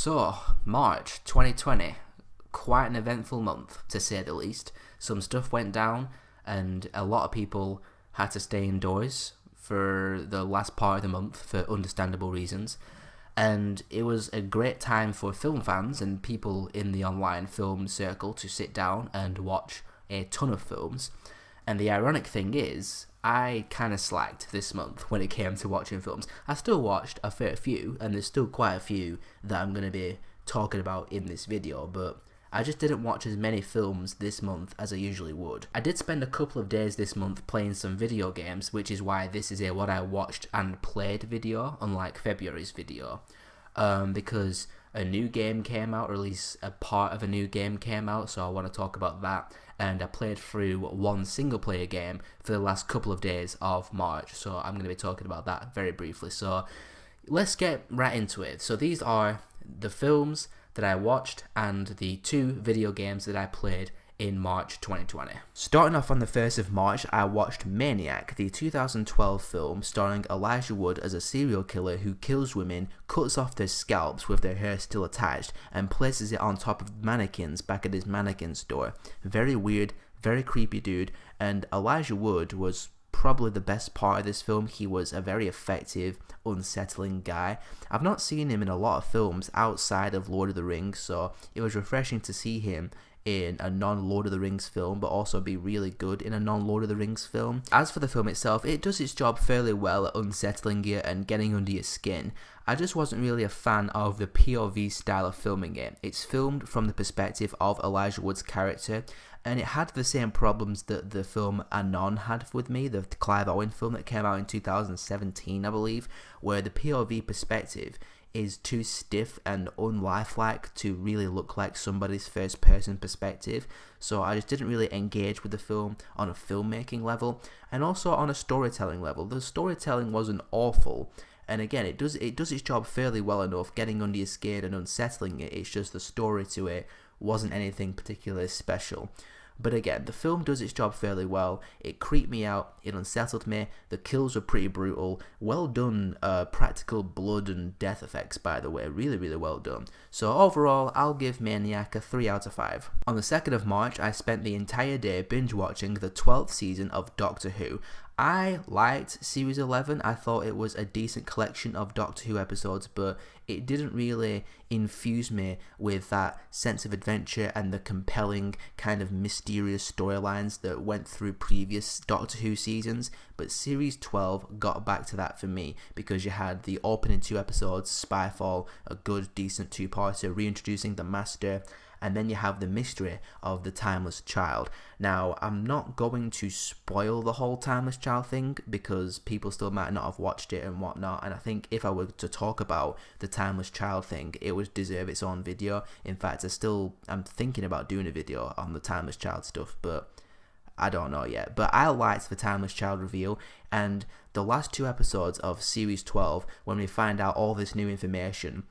So, March 2020, quite an eventful month to say the least. Some stuff went down and a lot of people had to stay indoors for the last part of the month for understandable reasons. And it was a great time for film fans and people in the online film circle to sit down and watch a ton of films. And the ironic thing is, I kind of slacked this month when it came to watching films. I still watched a fair few, and there's still quite a few that I'm going to be talking about in this video, but I just didn't watch as many films this month as I usually would. I did spend a couple of days this month playing some video games, which is why this is a what I watched and played video, unlike February's video, because a new game came out, or at least a part of a new game came out, so I want to talk about that. And I played through one single player game for the last couple of days of March, so I'm going to be talking about that very briefly. So let's get right into it. So these are the films that I watched and the two video games that I played in March 2020. Starting off on the 1st of March, I watched Maniac, the 2012 film starring Elijah Wood as a serial killer who kills women, cuts off their scalps with their hair still attached, and places it on top of mannequins back at his mannequin store. Very weird, very creepy dude, and Elijah Wood was probably the best part of this film. He was a very effective, unsettling guy. I've not seen him in a lot of films outside of Lord of the Rings, so it was refreshing to see him in a non-Lord of the Rings film, but also be really good in a non-Lord of the Rings film. As for the film itself, it does its job fairly well at unsettling you and getting under your skin. I just wasn't really a fan of the POV style of filming it. It's filmed from the perspective of Elijah Wood's character, and it had the same problems that the film Anon had with me, the Clive Owen film that came out in 2017, I believe, where the POV perspective is too stiff and unlifelike to really look like somebody's first person perspective. So I just didn't really engage with the film on a filmmaking level, and also on a storytelling level. The storytelling wasn't awful, and again, it does its job fairly well enough, getting under your skin and unsettling it. It's just the story to it wasn't anything particularly special. But again, the film does its job fairly well. It creeped me out, it unsettled me, the kills were pretty brutal, well done practical blood and death effects, by the way, really, really well done. So overall, I'll give Maniac a 3 out of 5. On the 2nd of March, I spent the entire day binge watching the 12th season of Doctor Who. I liked Series 11, I thought it was a decent collection of Doctor Who episodes, but it didn't really infuse me with that sense of adventure and the compelling kind of mysterious storylines that went through previous Doctor Who seasons. But Series 12 got back to that for me, because you had the opening 2 episodes, Spyfall, a good decent 2-parter reintroducing the Master, and then you have the mystery of the Timeless Child. Now, I'm not going to spoil the whole Timeless Child thing, because people still might not have watched it and whatnot, and I think if I were to talk about the Timeless Child thing, it would deserve its own video. In fact, I'm thinking about doing a video on the Timeless Child stuff, but I don't know yet. But I liked the Timeless Child reveal, and the last 2 episodes of Series 12, when we find out all this new information,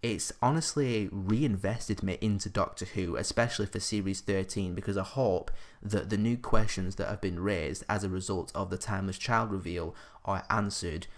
it's honestly reinvested me into Doctor Who, especially for Series 13, because I hope that the new questions that have been raised as a result of the Timeless Child reveal are answered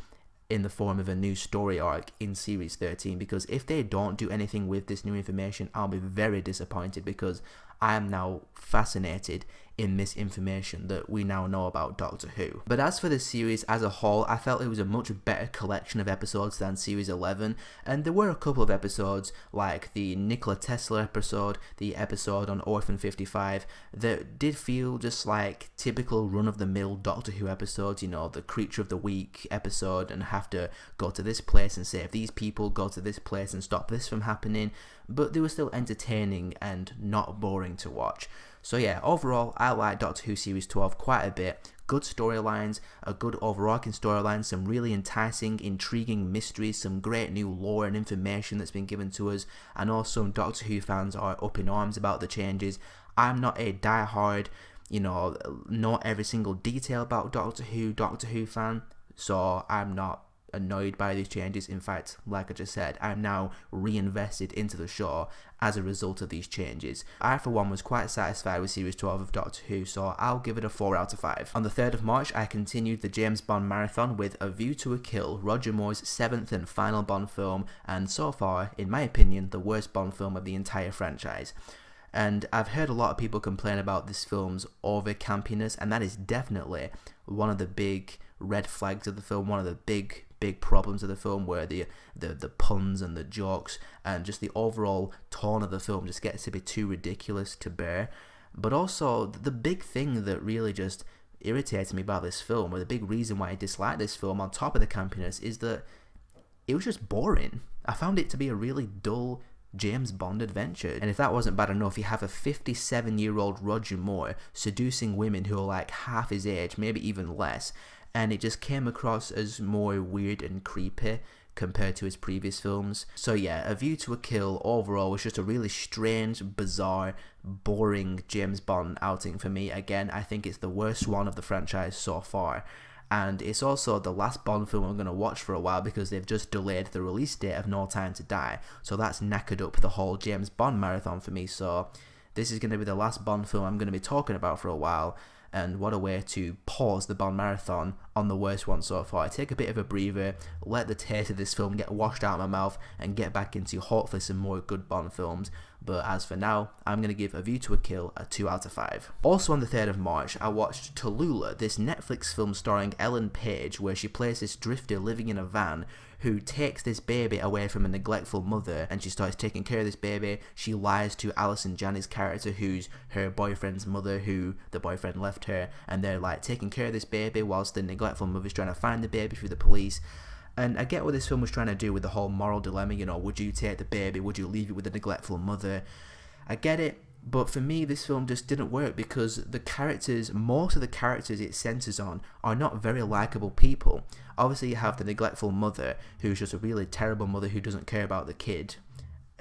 in the form of a new story arc in Series 13, because if they don't do anything with this new information, I'll be very disappointed, because I am now fascinated in this information that we now know about Doctor Who. But as for the series as a whole, I felt it was a much better collection of episodes than Series 11, and there were a couple of episodes, like the Nikola Tesla episode, the episode on Orphan 55, that did feel just like typical run-of-the-mill Doctor Who episodes, you know, the Creature of the Week episode, and have to go to this place and save these people, go to this place and stop this from happening, but they were still entertaining and not boring to watch. So yeah, overall, I like Doctor Who Series 12 quite a bit. Good storylines, a good overarching storyline, some really enticing, intriguing mysteries, some great new lore and information that's been given to us. I know some Doctor Who fans are up in arms about the changes. I'm not a die-hard, know every single detail about Doctor Who fan, so I'm not annoyed by these changes. In fact, like I just said, I'm now reinvested into the show as a result of these changes. I, for one, was quite satisfied with Series 12 of Doctor Who, so I'll give it a 4 out of 5. On the 3rd of March, I continued the James Bond marathon with A View to a Kill, Roger Moore's 7th and final Bond film, and so far, in my opinion, the worst Bond film of the entire franchise. And I've heard a lot of people complain about this film's over campiness, and that is definitely one of the big red flags of the film, one of the big problems of the film, where the puns and the jokes and just the overall tone of the film just gets to be too ridiculous to bear. But also, the big thing that really just irritated me about this film, or the big reason why I disliked this film on top of the campiness, is that it was just boring. I found it to be a really dull James Bond adventure. And if that wasn't bad enough, you have a 57-year-old Roger Moore seducing women who are like half his age, maybe even less, and it just came across as more weird and creepy compared to his previous films. So yeah, A View to a Kill overall was just a really strange, bizarre, boring James Bond outing for me. Again, I think it's the worst one of the franchise so far. And it's also the last Bond film I'm going to watch for a while, because they've just delayed the release date of No Time to Die. So that's knackered up the whole James Bond marathon for me. So this is going to be the last Bond film I'm going to be talking about for a while. And what a way to pause the Bond marathon on the worst one so far. I take a bit of a breather, let the taste of this film get washed out of my mouth, and get back into hopefully some more good Bond films. But as for now, I'm going to give A View to a Kill a 2 out of 5. Also on the 3rd of March, I watched Tallulah, this Netflix film starring Ellen Page, where she plays this drifter living in a van who takes this baby away from a neglectful mother, and she starts taking care of this baby. She lies to Alison Janney's character, who's her boyfriend's mother, who the boyfriend left her, and they're like taking care of this baby whilst the neglectful mother's trying to find the baby through the police. And I get what this film was trying to do with the whole moral dilemma, you know, would you take the baby, would you leave it with the neglectful mother? I get it, but for me this film just didn't work, because the characters, most of the characters it centers on, are not very likable people. Obviously you have the neglectful mother, who's just a really terrible mother who doesn't care about the kid,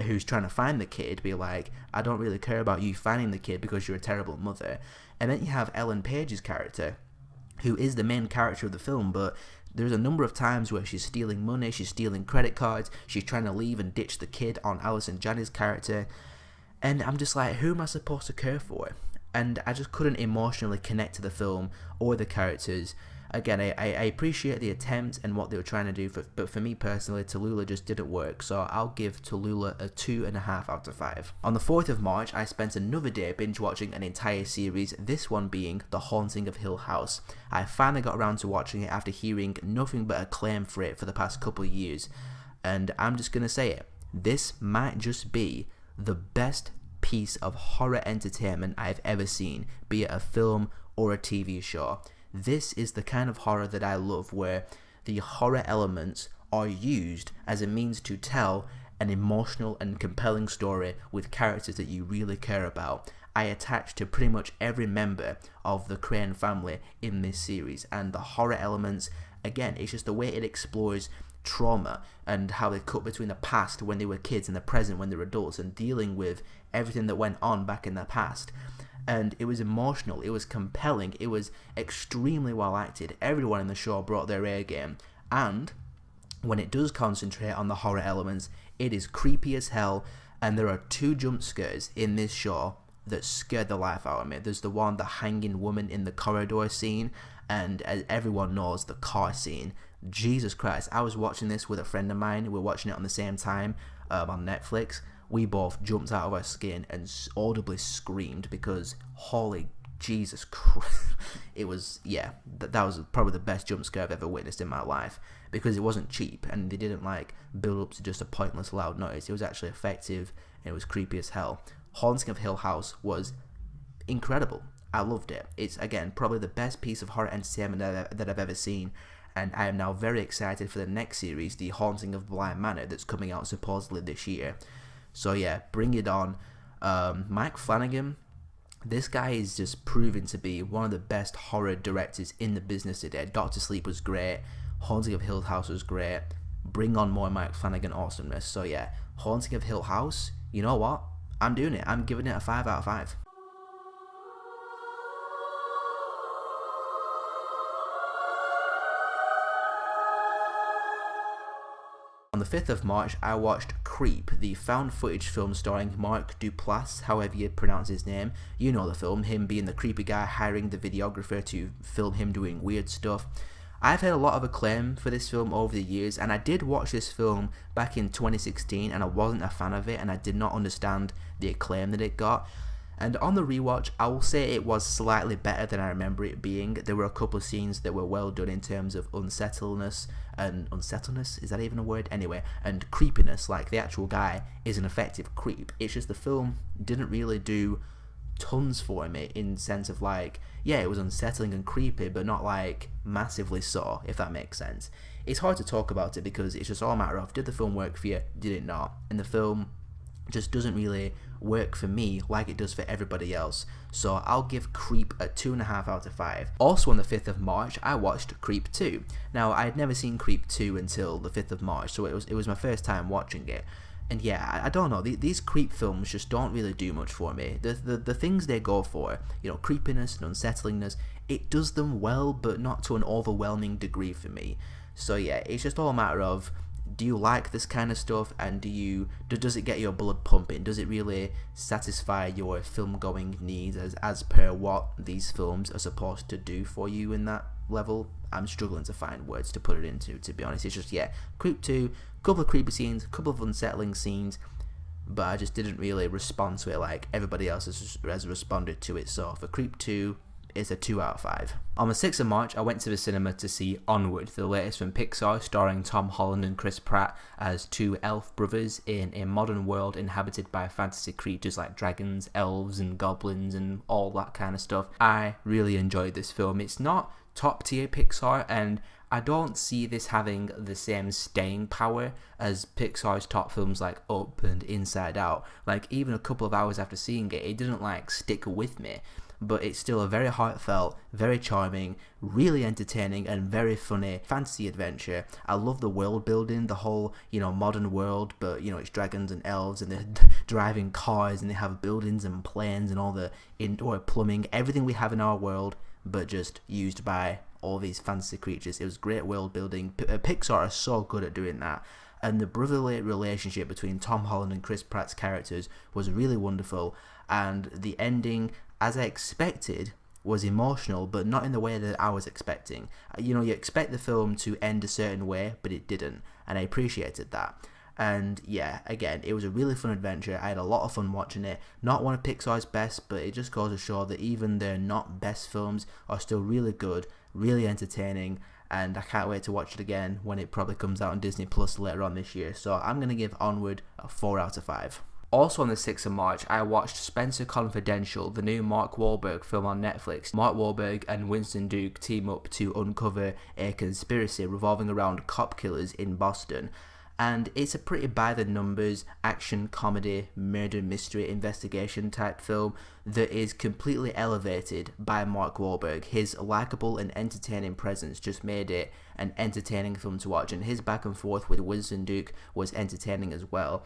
who's trying to find the kid, be like, I don't really care about you finding the kid because you're a terrible mother. And then you have Ellen Page's character, who is the main character of the film, but there's a number of times where she's stealing money, she's stealing credit cards, she's trying to leave and ditch the kid on Alison Janney's character, and I'm just like, who am I supposed to care for? And I just couldn't emotionally connect to the film or the characters. Again, I appreciate the attempt and what they were trying to do, but for me personally, Tallulah just didn't work, so I'll give Tallulah a 2.5 out of 5. On the 4th of March, I spent another day binge watching an entire series, this one being The Haunting of Hill House. I finally got around to watching it after hearing nothing but acclaim for it for the past couple of years, and I'm just gonna say it, this might just be the best piece of horror entertainment I've ever seen, be it a film or a TV show. This is the kind of horror that I love, where the horror elements are used as a means to tell an emotional and compelling story with characters that you really care about. I attach to pretty much every member of the Crane family in this series, and the horror elements, again, it's just the way it explores trauma and how they cut between the past when they were kids and the present when they were adults, and dealing with everything that went on back in the past. And it was emotional, it was compelling, it was extremely well acted. Everyone in the show brought their A game, and when it does concentrate on the horror elements, it is creepy as hell. And there are 2 jump scares in this show that scared the life out of me. There's the one, the hanging woman in the corridor scene, and as everyone knows, the car scene. Jesus Christ, I was watching this with a friend of mine, we were watching it on the same time on Netflix. We both jumped out of our skin and audibly screamed, because holy Jesus Christ, it was, yeah, that was probably the best jump scare I've ever witnessed in my life, because it wasn't cheap and they didn't like build up to just a pointless loud noise. It was actually effective and it was creepy as hell. Haunting of Hill House was incredible. I loved it. It's, again, probably the best piece of horror entertainment that I've ever seen, and I am now very excited for the next series, The Haunting of Bly Manor, that's coming out supposedly this year. So yeah, bring it on. Mike Flanagan, this guy is just proven to be one of the best horror directors in the business today. Doctor Sleep was great, Haunting of Hill House was great. Bring on more Mike Flanagan awesomeness. So yeah, Haunting of Hill House, you know what? I'm doing it. I'm giving it a 5 out of 5. On the 5th of March, I watched Creep, the found footage film starring Mark Duplass, however you pronounce his name. You know the film, him being the creepy guy hiring the videographer to film him doing weird stuff. I've had a lot of acclaim for this film over the years, and I did watch this film back in 2016 and I wasn't a fan of it, and I did not understand the acclaim that it got. And on the rewatch, I will say it was slightly better than I remember it being. There were a couple of scenes that were well done in terms of unsettledness, is that even a word? Anyway, and creepiness, like the actual guy is an effective creep. It's just the film didn't really do tons for me in sense of like, yeah, it was unsettling and creepy, but not like massively so, if that makes sense. It's hard to talk about it because it's just all a matter of, did the film work for you, did it not? And the film just doesn't really work for me like it does for everybody else. So I'll give Creep a 2.5 out of 5. Also on the 5th of March, I watched Creep 2. Now, I had never seen Creep 2 until the 5th of March, so it was my first time watching it. And yeah, I don't know, these creep films just don't really do much for me. The things they go for, you know, creepiness and unsettlingness, it does them well, but not to an overwhelming degree for me. So yeah, it's just all a matter of, do you like this kind of stuff, and does it get your blood pumping? Does it really satisfy your film going needs as per what these films are supposed to do for you in that level? I'm struggling to find words to put it into, to be honest. It's just, yeah, Creep 2, couple of creepy scenes, a couple of unsettling scenes, but I just didn't really respond to it like everybody else has responded to it. So for Creep 2, it's a 2 out of 5. On the 6th of March, I went to the cinema to see Onward, the latest from Pixar, starring Tom Holland and Chris Pratt as two elf brothers in a modern world inhabited by fantasy creatures like dragons, elves, and goblins, and all that kind of stuff. I really enjoyed this film. It's not top tier Pixar, and I don't see this having the same staying power as Pixar's top films like Up and Inside Out. Like, even a couple of hours after seeing it, it didn't like stick with me. But it's still a very heartfelt, very charming, really entertaining, and very funny fantasy adventure. I love the world building, the whole, you know, modern world, but, you know, it's dragons and elves, and they're driving cars, and they have buildings and planes, and all the indoor plumbing, everything we have in our world, but just used by all these fantasy creatures. It was great world building. Pixar are so good at doing that. And the brotherly relationship between Tom Holland and Chris Pratt's characters was really wonderful, and the ending, as I expected, was emotional, but not in the way that I was expecting. You know, you expect the film to end a certain way, but it didn't, and I appreciated that. And yeah, again, it was a really fun adventure. I had a lot of fun watching it. Not one of Pixar's best, but it just goes to show that even their not best films are still really good, really entertaining, and I can't wait to watch it again when it probably comes out on Disney Plus later on this year. So I'm going to give Onward a 4 out of 5. Also on the 6th of March, I watched Spencer Confidential, the new Mark Wahlberg film on Netflix. Mark Wahlberg and Winston Duke team up to uncover a conspiracy revolving around cop killers in Boston. And it's a pretty by-the-numbers action, comedy, murder, mystery, investigation type film that is completely elevated by Mark Wahlberg. His likeable and entertaining presence just made it an entertaining film to watch, and his back and forth with Winston Duke was entertaining as well.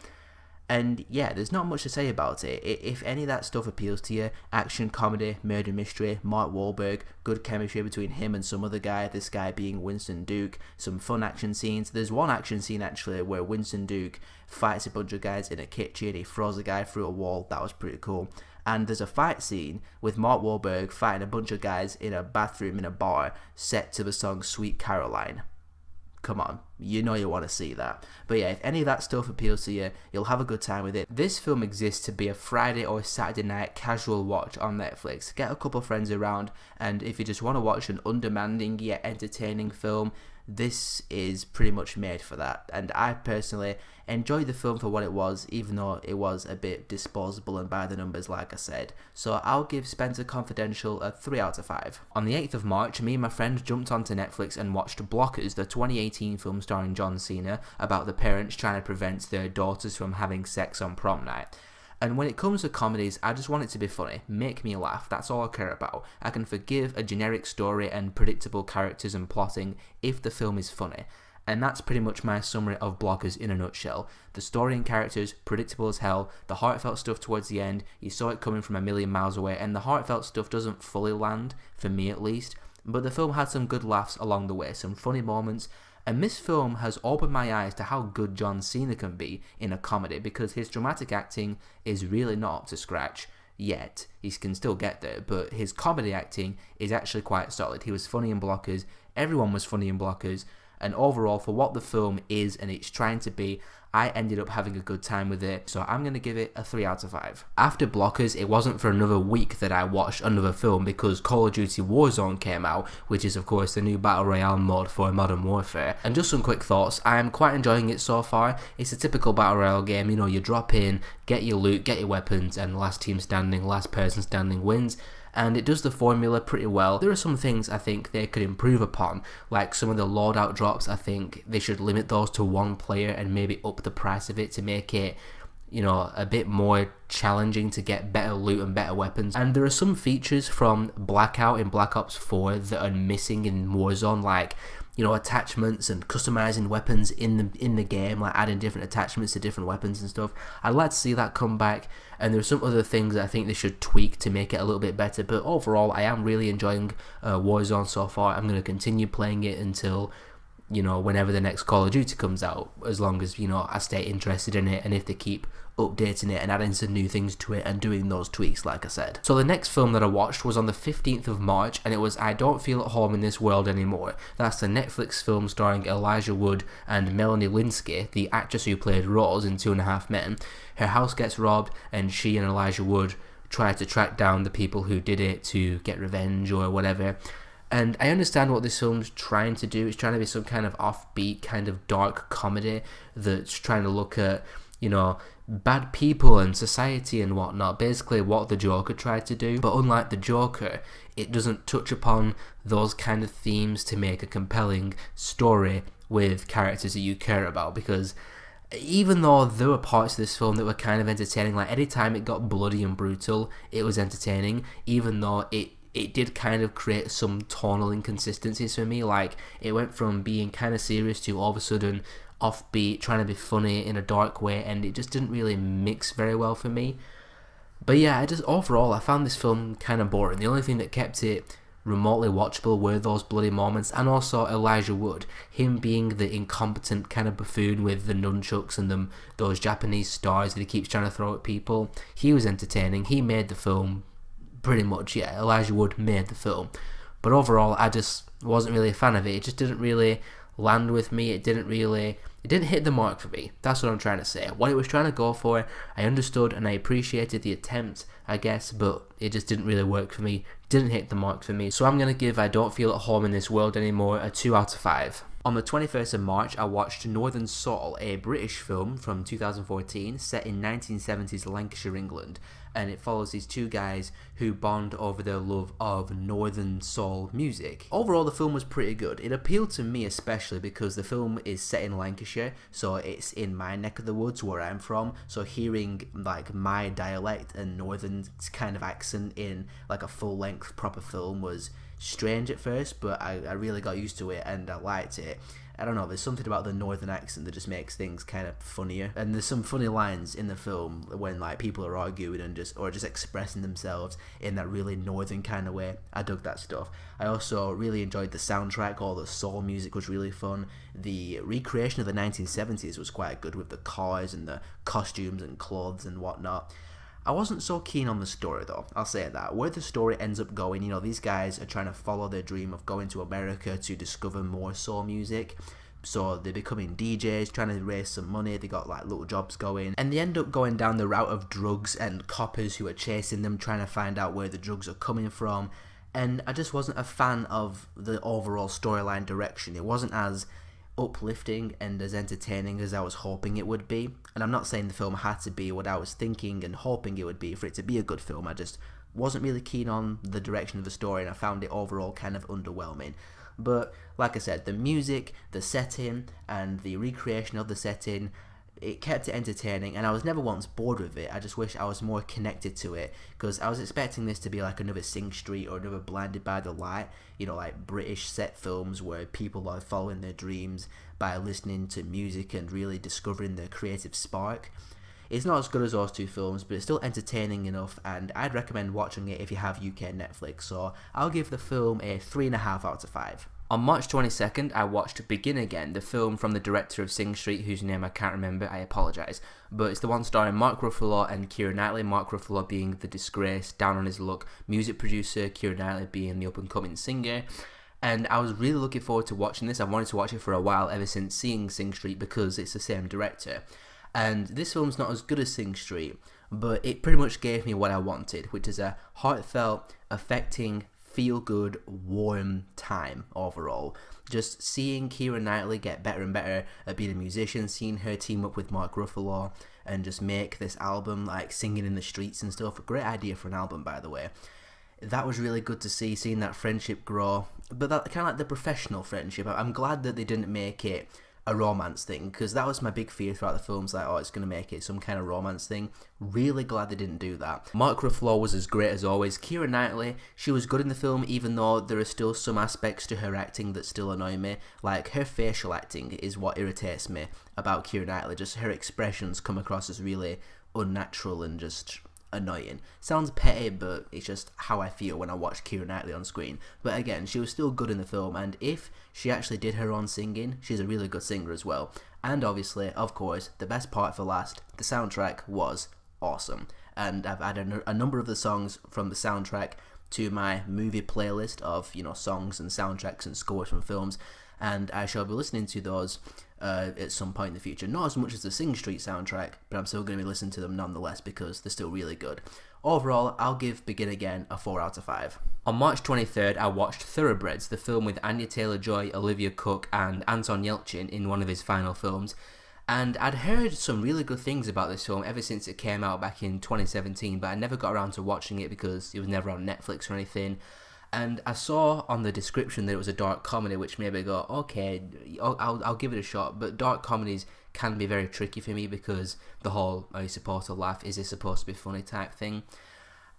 And yeah, there's not much to say about it. If any of that stuff appeals to you, action, comedy, murder, mystery, Mark Wahlberg, good chemistry between him and some other guy, this guy being Winston Duke, some fun action scenes. There's one action scene actually where Winston Duke fights a bunch of guys in a kitchen, he throws a guy through a wall. That was pretty cool. And there's a fight scene with Mark Wahlberg fighting a bunch of guys in a bathroom in a bar set to the song Sweet Caroline. Come on, you know you want to see that. But yeah, if any of that stuff appeals to you, you'll have a good time with it. This film exists to be a Friday or Saturday night casual watch on Netflix. Get a couple of friends around, and if you just want to watch an undemanding yet entertaining film, this is pretty much made for that. And I personally enjoyed the film for what it was, even though it was a bit disposable and by the numbers, like I said. So I'll give Spencer Confidential a 3 out of 5. On the 8th of March, me and my friend jumped onto Netflix and watched Blockers, the 2018 film starring John Cena, about the parents trying to prevent their daughters from having sex on prom night. And when it comes to comedies, I just want it to be funny, make me laugh, that's all I care about. I can forgive a generic story and predictable characters and plotting if the film is funny. And that's pretty much my summary of Blockers in a nutshell. The story and characters, predictable as hell, the heartfelt stuff towards the end, you saw it coming from a million miles away, and the heartfelt stuff doesn't fully land, for me at least, but the film had some good laughs along the way, some funny moments, And this film has opened my eyes to how good John Cena can be in a comedy, because his dramatic acting is really not up to scratch yet. He can still get there, but his comedy acting is actually quite solid. He was funny in Blockers, everyone was funny in Blockers, and overall, for what the film is and it's trying to be, I ended up having a good time with it, so I'm going to give it a 3 out of 5. After Blockers, it wasn't for another week that I watched another film, because Call of Duty Warzone came out, which is of course the new Battle Royale mode for Modern Warfare. And just some quick thoughts, I am quite enjoying it so far. It's a typical Battle Royale game, you know, you drop in, get your loot, get your weapons, and last team standing, last person standing wins. And it does the formula pretty well. There are some things I think they could improve upon, like some of the loadout drops. I think they should limit those to one player and maybe up the price of it to make it, you know, a bit more challenging to get better loot and better weapons. And there are some features from Blackout in Black Ops 4 that are missing in Warzone, like, you know, attachments and customizing weapons in the game, like adding different attachments to different weapons and stuff. I'd like to see that come back, and there's some other things I think they should tweak to make it a little bit better. But overall, I am really enjoying Warzone so far. I'm going to continue playing it until, you know, whenever the next Call of Duty comes out, as long as, you know, I stay interested in it, and if they keep updating it and adding some new things to it and doing those tweaks, like I said. So the next film that I watched was on the 15th of March, and it was I Don't Feel at Home in This World Anymore. That's the Netflix film starring Elijah Wood and Melanie Lynskey, the actress who played Rose in 2.5 Men. Her house gets robbed, and she and Elijah Wood try to track down the people who did it to get revenge or whatever. And I understand what this film's trying to do. It's trying to be some kind of offbeat, kind of dark comedy that's trying to look at, you know, bad people and society and whatnot, basically what the Joker tried to do. But unlike the Joker, it doesn't touch upon those kind of themes to make a compelling story with characters that you care about, because even though there were parts of this film that were kind of entertaining, like anytime it got bloody and brutal, it was entertaining, even though it did kind of create some tonal inconsistencies for me. Like, it went from being kind of serious to all of a sudden offbeat, trying to be funny in a dark way, and it just didn't really mix very well for me. But yeah, overall I found this film kind of boring. The only thing that kept it remotely watchable were those bloody moments, and also Elijah Wood, him being the incompetent kind of buffoon with the nunchucks and those Japanese stars that he keeps trying to throw at people. He was entertaining. He made the film. Pretty much, yeah, Elijah Wood made the film. But overall, I just wasn't really a fan of it. It just didn't really land with me. It didn't hit the mark for me. That's what I'm trying to say. What it was trying to go for, I understood and I appreciated the attempt, I guess, but it just didn't really work for me. Didn't hit the mark for me. So I'm going to give I Don't Feel at Home in This World Anymore a 2 out of 5. On the 21st of March, I watched Northern Soul, a British film from 2014 set in 1970s Lancashire, England. And it follows these two guys who bond over their love of Northern Soul music. Overall, the film was pretty good. It appealed to me especially because the film is set in Lancashire, so it's in my neck of the woods where I'm from. So hearing like my dialect and Northern kind of accent in like a full-length proper film was strange at first, but I really got used to it and I liked it. I don't know, there's something about the northern accent that just makes things kind of funnier. And there's some funny lines in the film when like people are arguing and just expressing themselves in that really northern kind of way. I dug that stuff. I also really enjoyed the soundtrack. All the soul music was really fun. The recreation of the 1970s was quite good with the cars and the costumes and clothes and whatnot. I wasn't so keen on the story though, I'll say that. Where the story ends up going, you know, these guys are trying to follow their dream of going to America to discover more soul music. So they're becoming DJs, trying to raise some money, they got like little jobs going. And they end up going down the route of drugs and coppers who are chasing them, trying to find out where the drugs are coming from. And I just wasn't a fan of the overall storyline direction. It wasn't as uplifting and as entertaining as I was hoping it would be. And I'm not saying the film had to be what I was thinking and hoping it would be for it to be a good film. I just wasn't really keen on the direction of the story and I found it overall kind of underwhelming. But like I said, the music, the setting and the recreation of the setting, it kept it entertaining and I was never once bored with it. I just wish I was more connected to it because I was expecting this to be like another Sing Street or another Blinded by the Light, you know, like British set films where people are following their dreams by listening to music and really discovering their creative spark. It's not as good as those two films, but it's still entertaining enough and I'd recommend watching it if you have UK Netflix, so I'll give the film a 3.5 out of 5. On March 22nd, I watched Begin Again, the film from the director of Sing Street, whose name I can't remember, I apologise. But it's the one starring Mark Ruffalo and Keira Knightley, Mark Ruffalo being the disgrace, down on his luck music producer, Keira Knightley being the up-and-coming singer. And I was really looking forward to watching this. I've wanted to watch it for a while, ever since seeing Sing Street, because it's the same director. And this film's not as good as Sing Street, but it pretty much gave me what I wanted, which is a heartfelt, affecting, feel-good, warm time overall. Just seeing Keira Knightley get better and better at being a musician, seeing her team up with Mark Ruffalo and just make this album, like singing in the streets and stuff. A great idea for an album, by the way. That was really good to see, seeing that friendship grow, but that kind of like the professional friendship. I'm glad that they didn't make it a romance thing, because that was my big fear throughout the films, like, oh, it's going to make it some kind of romance thing. Really glad they didn't do that. Mark Ruffalo was as great as always. Keira Knightley, she was good in the film, even though there are still some aspects to her acting that still annoy me. Like, her facial acting is what irritates me about Keira Knightley. Just her expressions come across as really unnatural and just annoying. Sounds petty, but it's just how I feel when I watch Keira Knightley on screen. But again, she was still good in the film, and if she actually did her own singing, she's a really good singer as well. And obviously, of course, the best part for last, the soundtrack was awesome. And I've added a number of the songs from the soundtrack to my movie playlist of, you know, songs and soundtracks and scores from films, and I shall be listening to those at some point in the future. Not as much as the Sing Street soundtrack, but I'm still going to be listening to them nonetheless because they're still really good. Overall, I'll give Begin Again a 4 out of 5. On March 23rd, I watched Thoroughbreds, the film with Anya Taylor-Joy, Olivia Cooke and Anton Yelchin in one of his final films. And I'd heard some really good things about this film ever since it came out back in 2017, but I never got around to watching it because it was never on Netflix or anything. And I saw on the description that it was a dark comedy, which made me go, okay, I'll give it a shot. But dark comedies can be very tricky for me because the whole, are you supposed to laugh, is it supposed to be funny type thing.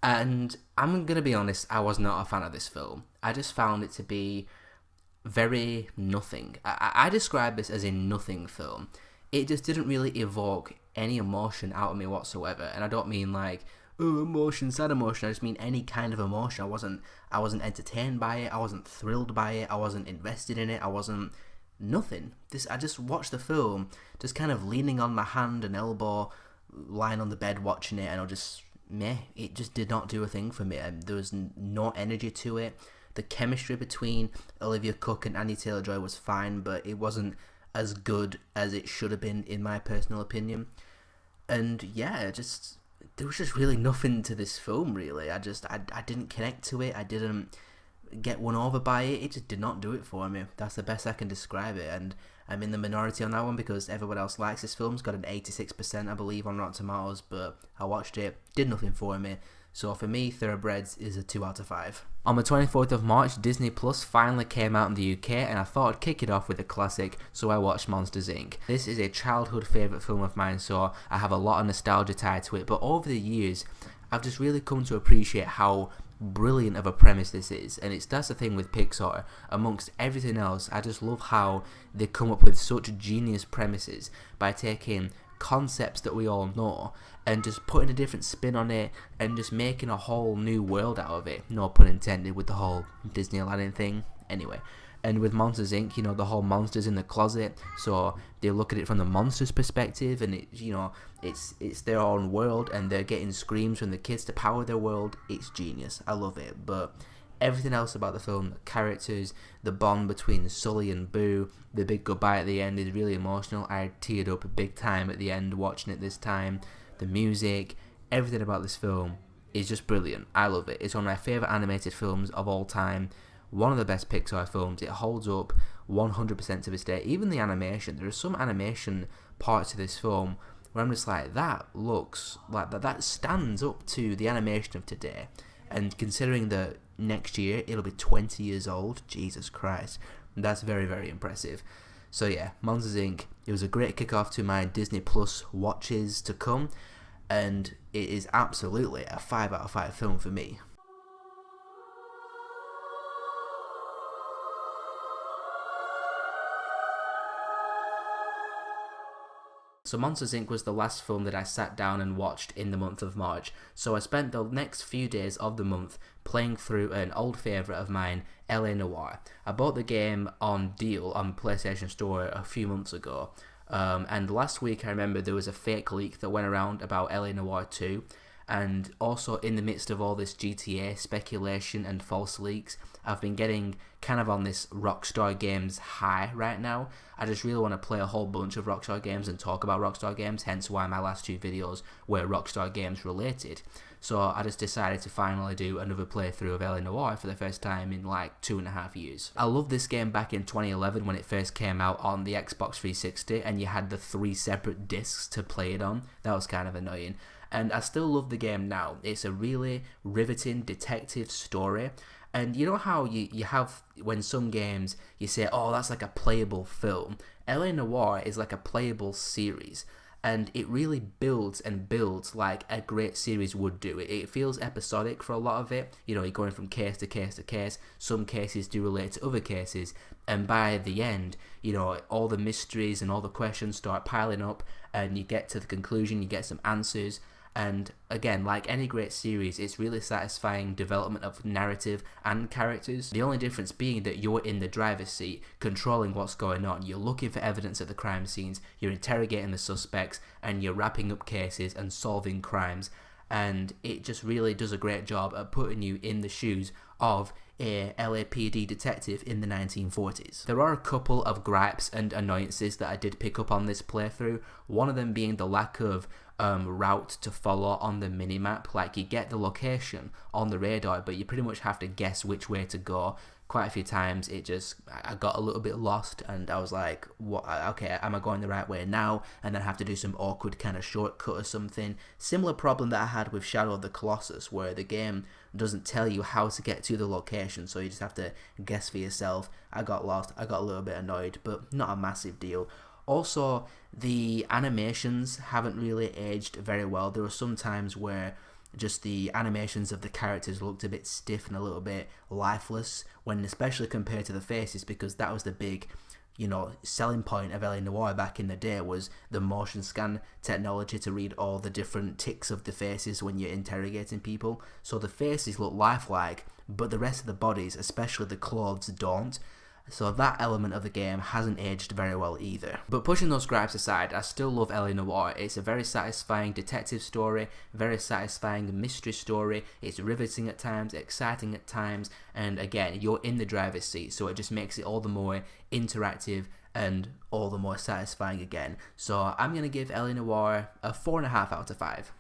And I'm going to be honest, I was not a fan of this film. I just found it to be very nothing. I describe this as a nothing film. It just didn't really evoke any emotion out of me whatsoever. And I don't mean like, oh, emotion, sad emotion. I just mean any kind of emotion. I wasn't entertained by it. I wasn't thrilled by it. I wasn't invested in it. I wasn't nothing. I just watched the film, just kind of leaning on my hand and elbow, lying on the bed watching it, and I just meh. It just did not do a thing for me. There was no energy to it. The chemistry between Olivia Cooke and Anya Taylor-Joy was fine, but it wasn't as good as it should have been, in my personal opinion. And yeah, there was just really nothing to this film, really. I didn't connect to it. I didn't get won over by it. It just did not do it for me. That's the best I can describe it. And I'm in the minority on that one because everyone else likes this film. It's got an 86%, I believe, on Rotten Tomatoes. But I watched it, did nothing for me. So for me, Thoroughbreds is a 2 out of 5. On the 24th of March, Disney Plus finally came out in the UK, and I thought I'd kick it off with a classic, so I watched Monsters Inc. This is a childhood favourite film of mine, so I have a lot of nostalgia tied to it, but over the years, I've just really come to appreciate how brilliant of a premise this is, and that's the thing with Pixar. Amongst everything else, I just love how they come up with such genius premises by taking concepts that we all know and just putting a different spin on it and just making a whole new world out of it. No pun intended with the whole Disney Aladdin thing. Anyway, and with Monsters Inc., you know, the whole monsters in the closet, so they look at it from the monsters' perspective, and it, you know, it's their own world, and they're getting screams from the kids to power their world. It's genius. I love it. But everything else about the film, the characters, the bond between Sully and Boo, the big goodbye at the end is really emotional. I teared up big time at the end watching it this time. The music, everything about this film is just brilliant. I love it. It's one of my favourite animated films of all time. One of the best Pixar films. It holds up 100% to this day. Even the animation, there are some animation parts of this film where I'm just like, that looks like that stands up to the animation of today. And considering that next year it'll be 20 years old, Jesus Christ, that's very, very impressive. So yeah, Monsters Inc. It was a great kickoff to my Disney Plus watches to come, and it is absolutely a 5 out of 5 film for me. So Monsters Inc. was the last film that I sat down and watched in the month of March, so I spent the next few days of the month playing through an old favourite of mine, LA Noire. I bought the game on deal on PlayStation Store a few months ago, and last week I remember there was a fake leak that went around about LA Noire 2, and also in the midst of all this GTA speculation and false leaks, I've been getting kind of on this Rockstar Games high right now. I just really want to play a whole bunch of Rockstar Games and talk about Rockstar Games, hence why my last two videos were Rockstar Games related. So I just decided to finally do another playthrough of LA Noire for the first time in like 2.5 years. I loved this game back in 2011 when it first came out on the Xbox 360 and you had the 3 separate discs to play it on. That was kind of annoying. And I still love the game now. It's a really riveting detective story. And you know how you have, when some games, you say, oh, that's like a playable film. LA Noire is like a playable series. And it really builds and builds like a great series would do. It feels episodic for a lot of it. You know, you're going from case to case to case. Some cases do relate to other cases. And by the end, you know, all the mysteries and all the questions start piling up. And you get to the conclusion, you get some answers. And again, like any great series, it's really satisfying development of narrative and characters. The only difference being that you're in the driver's seat, controlling what's going on. You're looking for evidence at the crime scenes, you're interrogating the suspects, and you're wrapping up cases and solving crimes. And it just really does a great job at putting you in the shoes of a LAPD detective in the 1940s. There are a couple of gripes and annoyances that I did pick up on this playthrough, one of them being the lack of route to follow on the minimap. Like, you get the location on the radar, but you pretty much have to guess which way to go. Quite a few times I got a little bit lost and I was like, what? Okay, am I going the right way now? And then have to do some awkward kind of shortcut or something. Similar problem that I had with Shadow of the Colossus, where the game doesn't tell you how to get to the location, so you just have to guess for yourself. I got lost, I got a little bit annoyed, but not a massive deal. Also, the animations haven't really aged very well. There were some times where just the animations of the characters looked a bit stiff and a little bit lifeless, when especially compared to the faces, because that was the big, you know, selling point of LA Noire back in the day, was the motion scan technology to read all the different ticks of the faces when you're interrogating people. So the faces look lifelike, but the rest of the bodies, especially the clothes, don't. So that element of the game hasn't aged very well either. But pushing those gripes aside, I still love LA Noire. It's a very satisfying detective story, very satisfying mystery story. It's riveting at times, exciting at times, and again, you're in the driver's seat, so it just makes it all the more interactive and all the more satisfying again. So I'm going to give LA Noire a 4.5 out of 5.